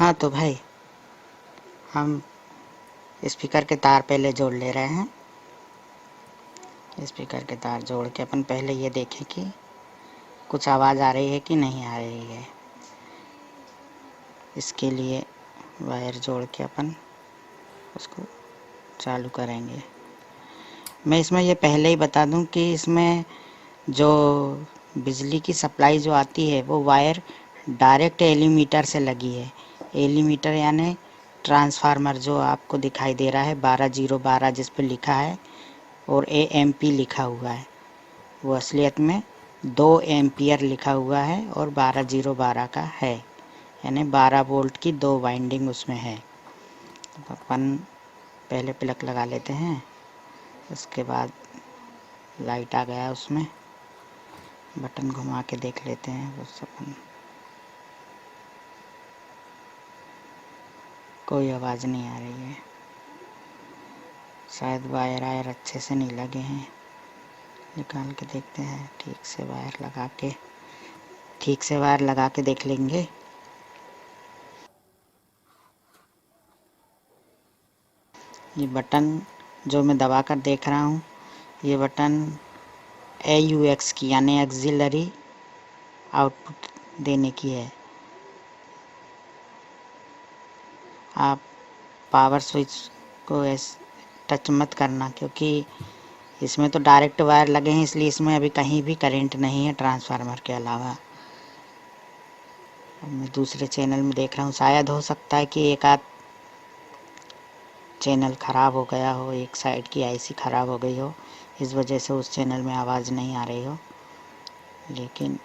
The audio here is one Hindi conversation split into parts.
हाँ तो भाई, हम स्पीकर के तार पहले जोड़ ले रहे हैं। स्पीकर के तार जोड़ के अपन पहले ये देखें कि कुछ आवाज़ आ रही है कि नहीं आ रही है। इसके लिए वायर जोड़ के अपन उसको चालू करेंगे। मैं इसमें ये पहले ही बता दूं कि इसमें जो बिजली की सप्लाई जो आती है वो वायर डायरेक्ट एलीमीटर से लगी है। एलीमीटर यानी ट्रांसफार्मर जो आपको दिखाई दे रहा है 12012 जिस पर लिखा है और AMP लिखा हुआ है, वो असलियत में 2 एम्पियर लिखा हुआ है और 12012 का है, यानी 12 वोल्ट की 2 वाइंडिंग उसमें है। तो अपन पहले प्लग लगा लेते हैं। उसके बाद लाइट आ गया, उसमें बटन घुमा के देख लेते हैं। बस अपन कोई आवाज़ नहीं आ रही है, शायद वायर अच्छे से नहीं लगे हैं। निकाल के देखते हैं, ठीक से वायर लगा के देख लेंगे। ये बटन जो मैं दबा कर देख रहा हूँ, ये बटन AUX की यानी एक्सिलरी आउटपुट देने की है। आप पावर स्विच को टच मत करना, क्योंकि इसमें तो डायरेक्ट वायर लगे हैं, इसलिए इसमें अभी कहीं भी करंट नहीं है ट्रांसफार्मर के अलावा। अब मैं दूसरे चैनल में देख रहा हूँ, शायद हो सकता है कि एक आध चैनल ख़राब हो गया हो, एक साइड की IC ख़राब हो गई हो, इस वजह से उस चैनल में आवाज़ नहीं आ रही हो। लेकिन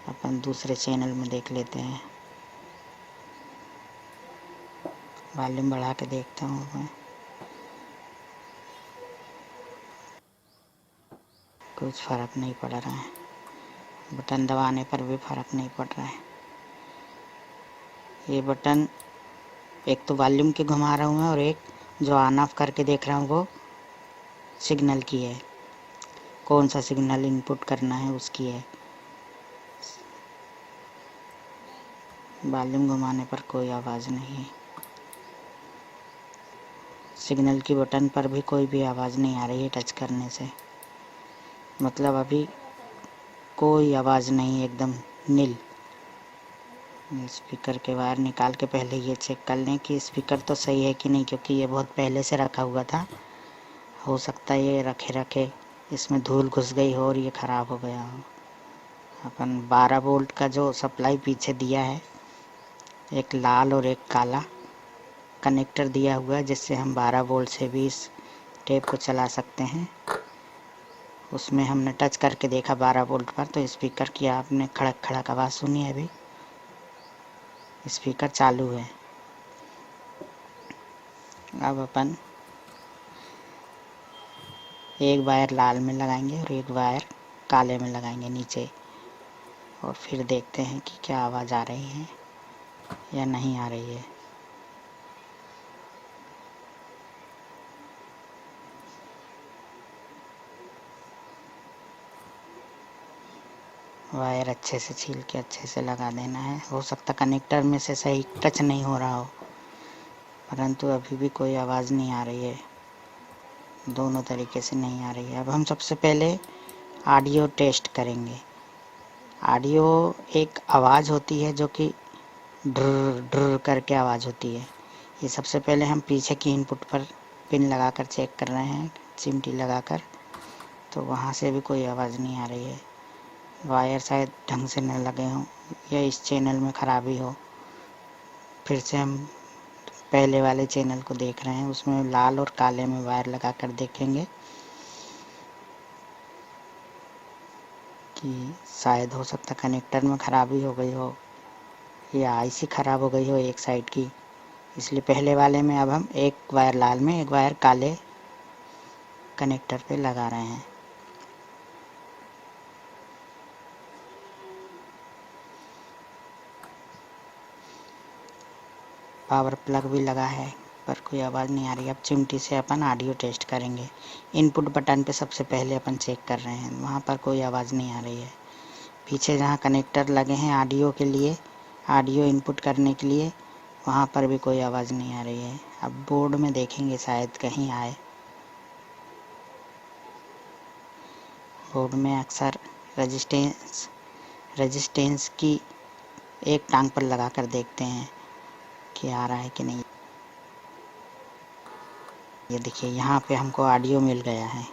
अपन दूसरे चैनल में देख लेते हैं। वॉल्यूम बढ़ा के देखता हूँ मैं। कुछ फ़र्क नहीं पड़ रहा है, बटन दबाने पर भी फ़र्क नहीं पड़ रहा है। ये बटन एक तो वॉल्यूम के घुमा रहा हूँ मैं, और एक जो ऑन ऑफ करके देख रहा हूँ वो सिग्नल की है, कौन सा सिग्नल इनपुट करना है उसकी है। वॉल्यूम घुमाने पर कोई आवाज़ नहीं है, सिग्नल की बटन पर भी कोई भी आवाज़ नहीं आ रही है टच करने से। मतलब अभी कोई आवाज़ नहीं, एकदम नील। स्पीकर के वायर निकाल के पहले ये चेक कर लें कि स्पीकर तो सही है कि नहीं, क्योंकि ये बहुत पहले से रखा हुआ था। हो सकता है ये रखे रखे इसमें धूल घुस गई हो और ये ख़राब हो गया हो। अपन 12 वोल्ट का जो सप्लाई पीछे दिया है, एक लाल और एक काला कनेक्टर दिया हुआ है, जिससे हम 12 वोल्ट से भी इस टेप को चला सकते हैं। उसमें हमने टच करके देखा 12 वोल्ट पर, तो स्पीकर की आपने खड़क खड़क आवाज़ सुनी है। अभी स्पीकर चालू है। अब अपन एक वायर लाल में लगाएंगे और एक वायर काले में लगाएंगे नीचे, और फिर देखते हैं कि क्या आवाज़ आ रही है या नहीं आ रही है। वायर अच्छे से छील के अच्छे से लगा देना है। हो सकता कनेक्टर में से सही टच नहीं हो रहा हो, परंतु अभी भी कोई आवाज़ नहीं आ रही है, दोनों तरीके से नहीं आ रही है। अब हम सबसे पहले ऑडियो टेस्ट करेंगे। ऑडियो एक आवाज़ होती है जो कि ड्र ड्र करके आवाज़ होती है। ये सबसे पहले हम पीछे की इनपुट पर पिन लगाकर चेक कर रहे हैं, चिमटी लगाकर, तो वहाँ से भी कोई आवाज़ नहीं आ रही है। वायर शायद ढंग से न लगे हों या इस चैनल में ख़राबी हो। फिर से हम पहले वाले चैनल को देख रहे हैं, उसमें लाल और काले में वायर लगा कर देखेंगे कि शायद हो सकता कनेक्टर में ख़राबी हो गई हो या IC ख़राब हो गई हो एक साइड की, इसलिए पहले वाले में अब हम एक वायर लाल में एक वायर काले कनेक्टर पे लगा रहे हैं। पावर प्लग भी लगा है पर कोई आवाज़ नहीं आ रही। अब चिमटी से अपन ऑडियो टेस्ट करेंगे। इनपुट बटन पे सबसे पहले अपन चेक कर रहे हैं, वहाँ पर कोई आवाज़ नहीं आ रही है। पीछे जहाँ कनेक्टर लगे हैं ऑडियो के लिए, ऑडियो इनपुट करने के लिए, वहाँ पर भी कोई आवाज़ नहीं आ रही है। अब बोर्ड में देखेंगे शायद कहीं आए। बोर्ड में अक्सर रेजिस्टेंस की एक टांग पर लगा कर देखते हैं कि आ रहा है कि नहीं। ये देखिए यहाँ पे हमको ऑडियो मिल गया है,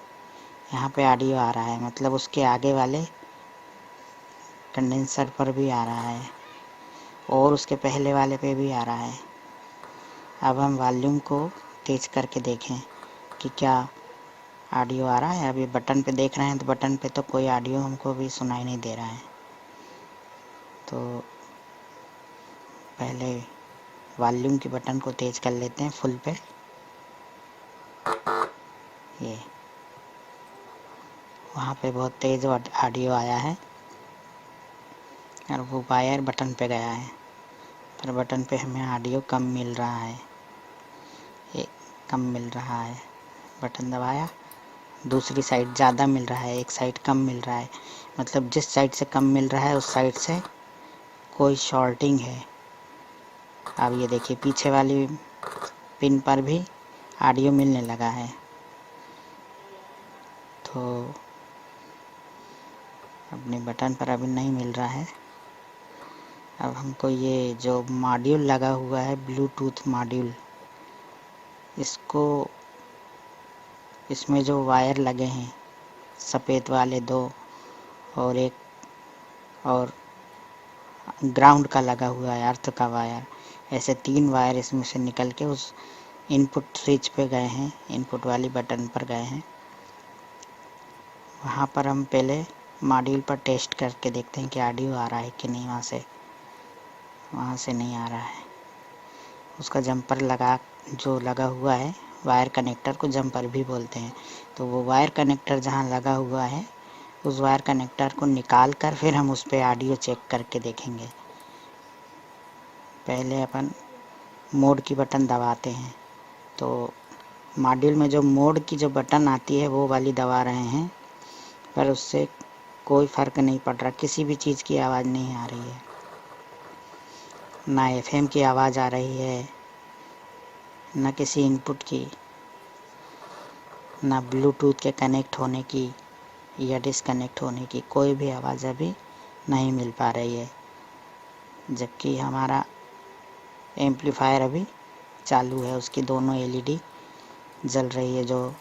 यहाँ पे ऑडियो आ रहा है, मतलब उसके आगे वाले कंडेंसर पर भी आ रहा है और उसके पहले वाले पे भी आ रहा है। अब हम वॉल्यूम को तेज करके देखें कि क्या ऑडियो आ रहा है। अभी बटन पे देख रहे हैं तो बटन पे तो कोई ऑडियो हमको भी सुनाई नहीं दे रहा है। तो पहले वॉल्यूम के बटन को तेज कर लेते हैं फुल पे। ये वहाँ पे बहुत तेज ऑडियो आया है और वो वायर बटन पे गया है, पर बटन पे हमें ऑडियो कम मिल रहा है। ये कम मिल रहा है, बटन दबाया, दूसरी साइड ज़्यादा मिल रहा है, एक साइड कम मिल रहा है। मतलब जिस साइड से कम मिल रहा है उस साइड से कोई शॉर्टिंग है। अब ये देखिए पीछे वाली पिन पर भी ऑडियो मिलने लगा है। तो अपने बटन पर अभी नहीं मिल रहा है। अब हमको ये जो मॉड्यूल लगा हुआ है, ब्लूटूथ मॉड्यूल, इसमें जो वायर लगे हैं सफ़ेद वाले 2 और एक और ग्राउंड का लगा हुआ है, अर्थ का वायर, ऐसे 3 वायर इसमें से निकल के उस इनपुट स्विच पे गए हैं, इनपुट वाली बटन पर गए हैं। वहाँ पर हम पहले मॉड्यूल पर टेस्ट करके देखते हैं कि ऑडियो आ रहा है कि नहीं। वहाँ से नहीं आ रहा है। उसका जंपर जो लगा हुआ है, वायर कनेक्टर को जंपर भी बोलते हैं। तो वो वायर कनेक्टर जहाँ लगा हुआ है उस वायर कनेक्टर को निकाल कर फिर हम उस पर ऑडियो चेक करके देखेंगे। पहले अपन मोड की बटन दबाते हैं, तो मॉड्यूल में जो मोड की जो बटन आती है वो वाली दबा रहे हैं, पर उससे कोई फ़र्क नहीं पड़ रहा, किसी भी चीज़ की आवाज़ नहीं आ रही है। ना एफएम की आवाज़ आ रही है, ना किसी इनपुट की, ना ब्लूटूथ के कनेक्ट होने की या डिसकनेक्ट होने की कोई भी आवाज़ अभी नहीं मिल पा रही है। जबकि हमारा एम्पलीफायर अभी चालू है, उसकी दोनों एलईडी जल रही है। जो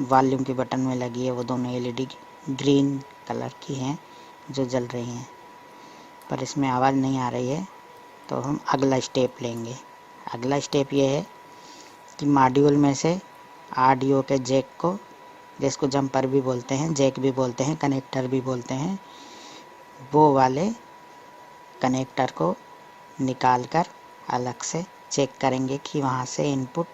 वॉल्यूम के बटन में लगी है वो दोनों एलईडी ग्रीन कलर की हैं जो जल रही हैं, पर इसमें आवाज़ नहीं आ रही है। तो हम अगला स्टेप लेंगे। अगला स्टेप ये है कि मॉड्यूल में से ऑडियो के जैक को, जिसको जंपर भी बोलते हैं, जैक भी बोलते हैं, कनेक्टर भी बोलते हैं, वो वाले कनेक्टर को निकाल कर अलग से चेक करेंगे कि वहाँ से इनपुट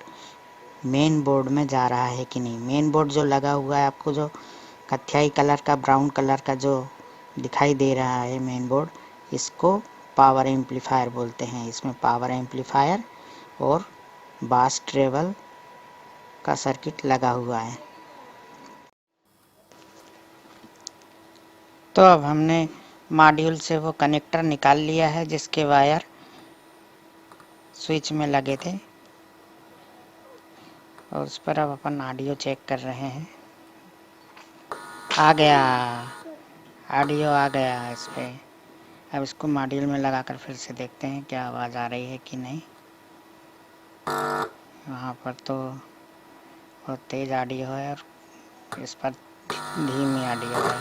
मेन बोर्ड में जा रहा है कि नहीं। मेन बोर्ड जो लगा हुआ है, आपको जो कत्थई कलर का, ब्राउन कलर का जो दिखाई दे रहा है मेन बोर्ड, इसको पावर एम्पलीफायर बोलते हैं। इसमें पावर एम्पलीफायर और बास ट्रेवल का सर्किट लगा हुआ है। तो अब हमने मॉड्यूल से वो कनेक्टर निकाल लिया है जिसके वायर स्विच में लगे थे, और उस पर अब अपन ऑडियो चेक कर रहे हैं। आ गया, ऑडियो आ गया इस पर। अब इसको मॉड्यूल में लगाकर फिर से देखते हैं क्या आवाज़ आ रही है कि नहीं। वहाँ पर तो बहुत तेज़ ऑडियो है और इस पर धीमी ऑडियो है।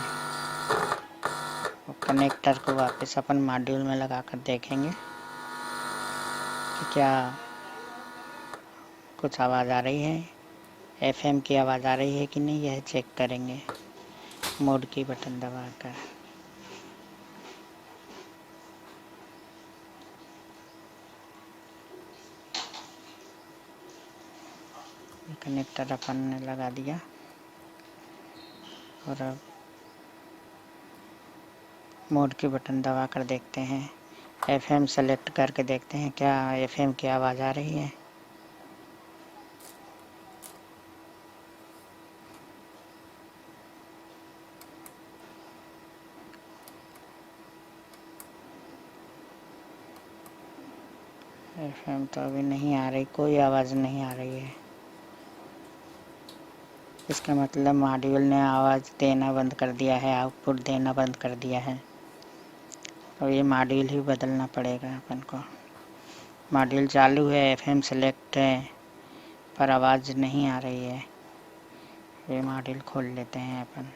वो कनेक्टर को वापस अपन मॉड्यूल में लगाकर देखेंगे कि क्या कुछ आवाज़ आ रही है, एफएम की आवाज़ आ रही है कि नहीं, यह चेक करेंगे मोड की बटन दबाकर। कनेक्टर अपन ने लगा दिया और अब मोड की बटन दबा कर देखते हैं, एफएम सेलेक्ट करके देखते हैं क्या एफएम की आवाज़ आ रही है। एफएम तो अभी नहीं आ रही, कोई आवाज़ नहीं आ रही है। इसका मतलब मॉड्यूल ने आवाज़ देना बंद कर दिया है, आउटपुट देना बंद कर दिया है। तो ये मॉड्यूल ही बदलना पड़ेगा अपन को। मॉड्यूल चालू है, एफएम सेलेक्ट है, पर आवाज़ नहीं आ रही है। ये मॉड्यूल खोल लेते हैं अपन।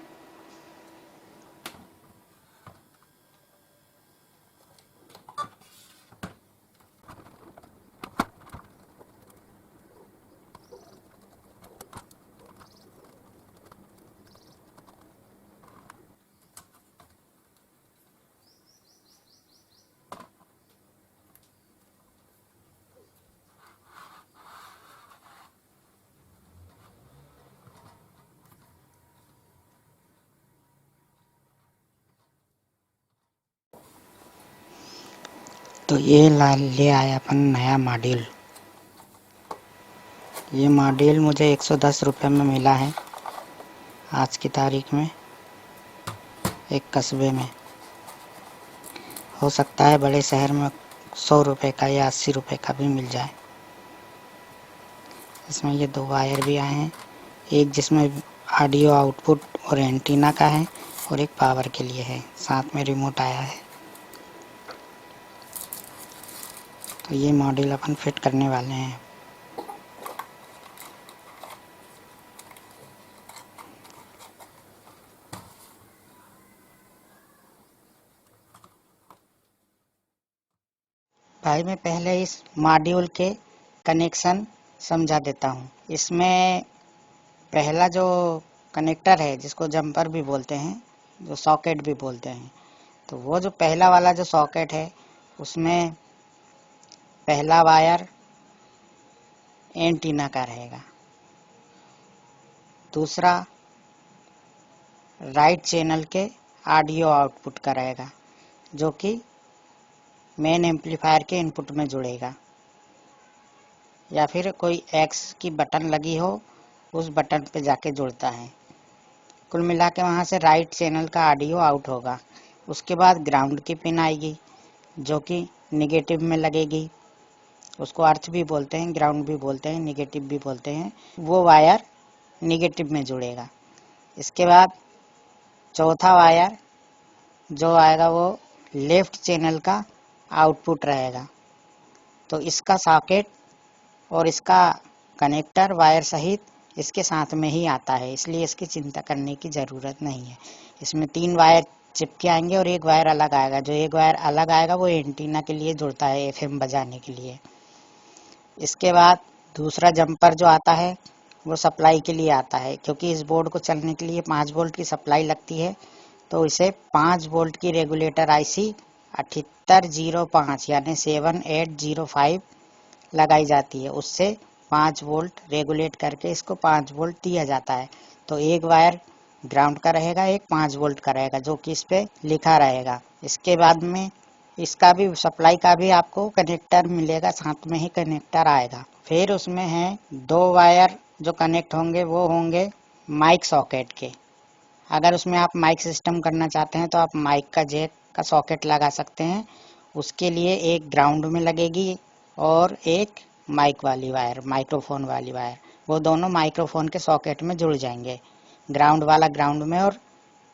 तो ये ले आया अपन नया मॉड्यूल। ये मॉड्यूल मुझे 110 रुपये में मिला है आज की तारीख में, एक कस्बे में। हो सकता है बड़े शहर में 100 रुपये का या 80 रुपये का भी मिल जाए। इसमें ये 2 वायर भी आए हैं, एक जिसमें ऑडियो आउटपुट और एंटीना का है और एक पावर के लिए है, साथ में रिमोट आया है। तो ये मॉड्यूल अपन फिट करने वाले हैं। भाई मैं पहले इस मॉड्यूल के कनेक्शन समझा देता हूँ। इसमें पहला जो कनेक्टर है, जिसको जंपर भी बोलते हैं, जो सॉकेट भी बोलते हैं, तो वो जो पहला वाला जो सॉकेट है, उसमें पहला वायर एंटीना का रहेगा, दूसरा राइट चैनल के ऑडियो आउटपुट का रहेगा, जो कि मेन एम्पलीफायर के इनपुट में जुड़ेगा, या फिर कोई एक्स की बटन लगी हो उस बटन पे जाके जुड़ता है। कुल मिला के वहाँ से राइट चैनल का ऑडियो आउट होगा। उसके बाद ग्राउंड की पिन आएगी, जो कि निगेटिव में लगेगी। उसको अर्थ भी बोलते हैं, ग्राउंड भी बोलते हैं, निगेटिव भी बोलते हैं। वो वायर निगेटिव में जुड़ेगा। इसके बाद चौथा वायर जो आएगा वो लेफ्ट चैनल का आउटपुट रहेगा। तो इसका सॉकेट और इसका कनेक्टर वायर सहित इसके साथ में ही आता है, इसलिए इसकी चिंता करने की ज़रूरत नहीं है। इसमें 3 वायर चिपके आएंगे और एक वायर अलग आएगा। जो एक वायर अलग आएगा वो एंटीना के लिए जुड़ता है, एफएम बजाने के लिए। इसके बाद दूसरा जंपर जो आता है वो सप्लाई के लिए आता है, क्योंकि इस बोर्ड को चलने के लिए 5 वोल्ट की सप्लाई लगती है। तो इसे 5 वोल्ट की रेगुलेटर आईसी 7805 यानी 7805 लगाई जाती है। उससे 5 वोल्ट रेगुलेट करके इसको 5 वोल्ट दिया जाता है। तो एक वायर ग्राउंड का रहेगा, एक 5 वोल्ट का रहेगा, जो कि इस पे लिखा रहेगा। इसके बाद में इसका भी सप्लाई का भी आपको कनेक्टर मिलेगा, साथ में ही कनेक्टर आएगा। फिर उसमें है 2 वायर जो कनेक्ट होंगे, वो होंगे माइक सॉकेट के। अगर उसमें आप माइक सिस्टम करना चाहते हैं तो आप माइक का जैक का सॉकेट लगा सकते हैं। उसके लिए एक ग्राउंड में लगेगी और एक माइक वाली वायर, माइक्रोफोन वाली वायर। वो दोनों माइक्रोफोन के सॉकेट में जुड़ जाएंगे, ग्राउंड वाला ग्राउंड में और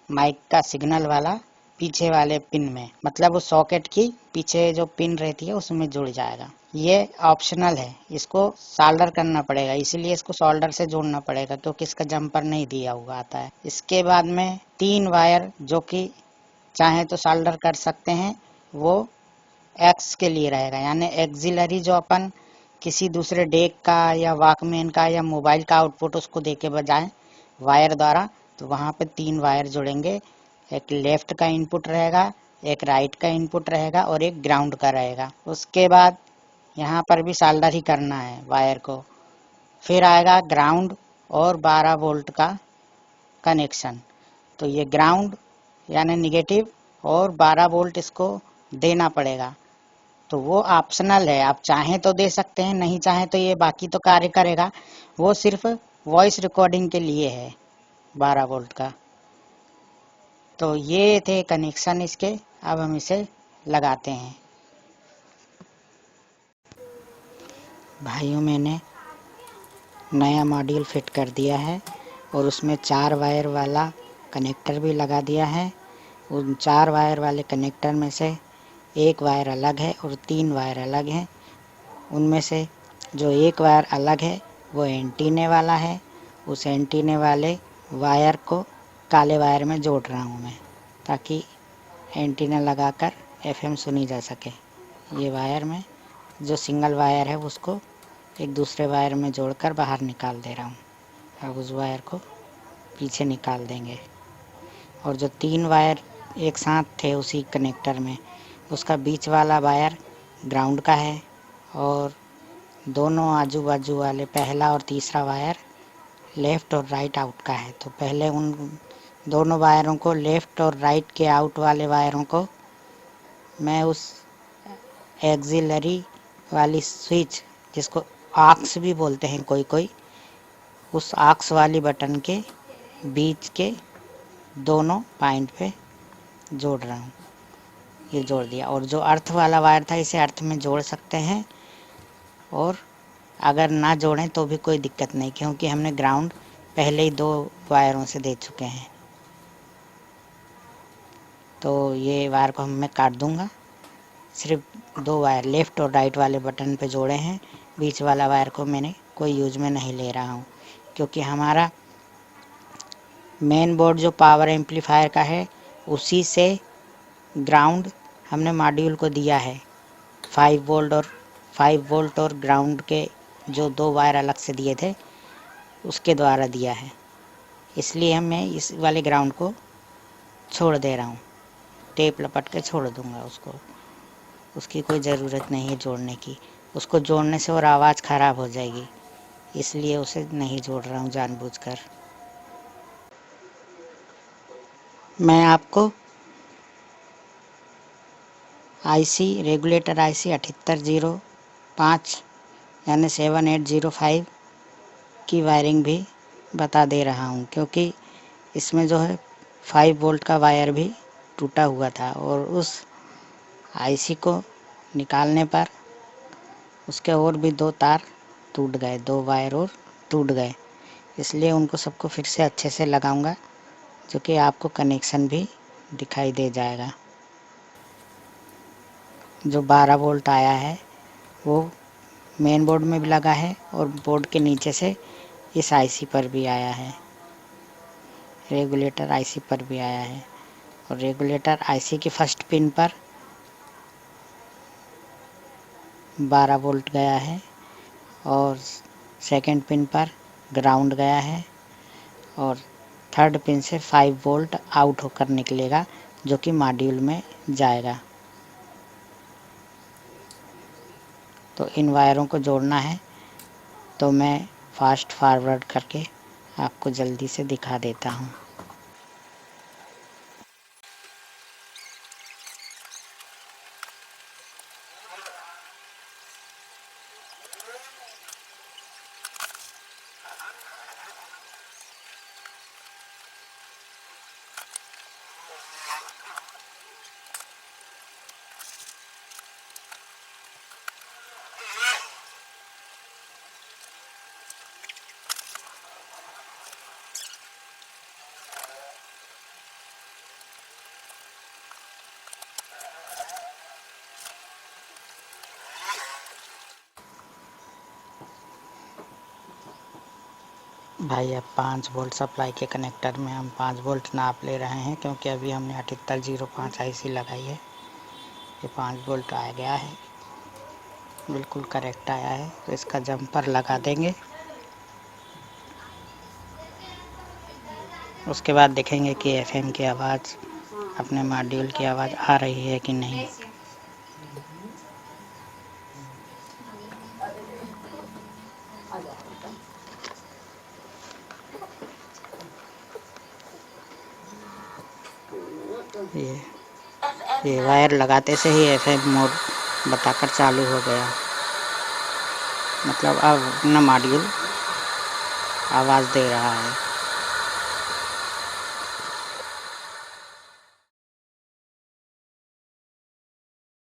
माइक का सिग्नल वाला पीछे वाले पिन में, मतलब उस सॉकेट की पीछे जो पिन रहती है उसमें जुड़ जाएगा। ये ऑप्शनल है, इसको सोल्डर करना पड़ेगा, इसीलिए इसको सोल्डर से जोड़ना पड़ेगा, क्योंकि इसका जंपर नहीं दिया हुआ आता है। इसके बाद में 3 वायर जो कि चाहे तो सोल्डर कर सकते हैं, वो एक्स के लिए रहेगा, यानी एक्सिलरी जो अपन किसी दूसरे डेक का या वॉकमैन का या मोबाइल का आउटपुट उसको देके बजाएं वायर द्वारा, तो वहाँ पे 3 वायर जुड़ेंगे। एक लेफ्ट का इनपुट रहेगा, एक राइट का इनपुट रहेगा और एक ग्राउंड का रहेगा। उसके बाद यहाँ पर भी सोल्डर ही करना है वायर को। फिर आएगा ग्राउंड और 12 वोल्ट का कनेक्शन। तो ये ग्राउंड यानी निगेटिव और 12 वोल्ट इसको देना पड़ेगा। तो वो ऑप्शनल है, आप चाहें तो दे सकते हैं, नहीं चाहें तो ये बाकी तो कार्य करेगा। वो सिर्फ वॉइस रिकॉर्डिंग के लिए है 12 वोल्ट का। तो ये थे कनेक्शन इसके। अब हम इसे लगाते हैं। भाइयों मैंने नया मॉड्यूल फिट कर दिया है और उसमें 4 वायर वाला कनेक्टर भी लगा दिया है। उन 4 वायर वाले कनेक्टर में से एक वायर अलग है और 3 वायर अलग हैं। उनमें से जो एक वायर अलग है वो एंटीने वाला है। उस एंटीने वाले वायर को काले वायर में जोड़ रहा हूँ मैं, ताकि एंटीना लगाकर एफएम सुनी जा सके। ये वायर में जो सिंगल वायर है उसको एक दूसरे वायर में जोड़कर बाहर निकाल दे रहा हूँ। अब उस वायर को पीछे निकाल देंगे और जो 3 वायर एक साथ थे उसी कनेक्टर में, उसका बीच वाला वायर ग्राउंड का है और दोनों आजू बाजू वाले पहला और तीसरा वायर लेफ़्ट और राइट आउट का है। तो पहले उन दोनों वायरों को, लेफ़्ट और राइट के आउट वाले वायरों को मैं उस एक्सिलरी वाली स्विच, जिसको आक्स भी बोलते हैं कोई, उस आक्स वाली बटन के बीच के दोनों पॉइंट पे जोड़ रहा हूँ। ये जोड़ दिया। और जो अर्थ वाला वायर था इसे अर्थ में जोड़ सकते हैं, और अगर ना जोड़ें तो भी कोई दिक्कत नहीं, क्योंकि हमने ग्राउंड पहले ही 2 वायरों से दे चुके हैं। तो ये वायर को मैं काट दूंगा। सिर्फ 2 वायर लेफ़्ट और राइट वाले बटन पे जोड़े हैं। बीच वाला वायर को मैंने कोई यूज में नहीं ले रहा हूँ, क्योंकि हमारा मेन बोर्ड जो पावर एम्पलीफायर का है उसी से ग्राउंड हमने मॉड्यूल को दिया है। 5 वोल्ट और ग्राउंड के जो 2 वायर अलग से दिए थे उसके द्वारा दिया है। इसलिए मैं इस वाले ग्राउंड को छोड़ दे रहा हूँ, टेप लपट के छोड़ दूंगा उसको। उसकी कोई ज़रूरत नहीं है जोड़ने की। उसको जोड़ने से और आवाज़ ख़राब हो जाएगी, इसलिए उसे नहीं जोड़ रहा हूँ जानबूझकर। मैं आपको आईसी रेगुलेटर आईसी 7805 यानी 7805 की वायरिंग भी बता दे रहा हूँ, क्योंकि इसमें जो है 5 वोल्ट का वायर भी टूटा हुआ था और उस आईसी को निकालने पर उसके और भी 2 तार टूट गए, 2 वायर और टूट गए। इसलिए उनको सबको फिर से अच्छे से लगाऊंगा, जो कि आपको कनेक्शन भी दिखाई दे जाएगा। जो 12 वोल्ट आया है वो मेन बोर्ड में भी लगा है और बोर्ड के नीचे से इस आईसी पर भी आया है, रेगुलेटर आईसी पर भी आया है। और रेगुलेटर आईसी की फर्स्ट पिन पर 12 वोल्ट गया है और सेकंड पिन पर ग्राउंड गया है और थर्ड पिन से 5 वोल्ट आउट होकर निकलेगा, जो कि मॉड्यूल में जाएगा। तो इन वायरों को जोड़ना है, तो मैं फास्ट फॉरवर्ड करके आपको जल्दी से दिखा देता हूँ। भाई अब 5 वोल्ट सप्लाई के कनेक्टर में हम 5 वोल्ट नाप ले रहे हैं, क्योंकि अभी हमने 7805 आईसी लगाई है। ये 5 वोल्ट आ गया है, बिल्कुल करेक्ट आया है। तो इसका जंपर लगा देंगे, उसके बाद देखेंगे कि एफएम की आवाज़, अपने मॉड्यूल की आवाज़ आ रही है कि नहीं। ये वायर लगाते से ही एफएम मोड बताकर चालू हो गया, मतलब अब अपना मॉड्यूल आवाज़ दे रहा है।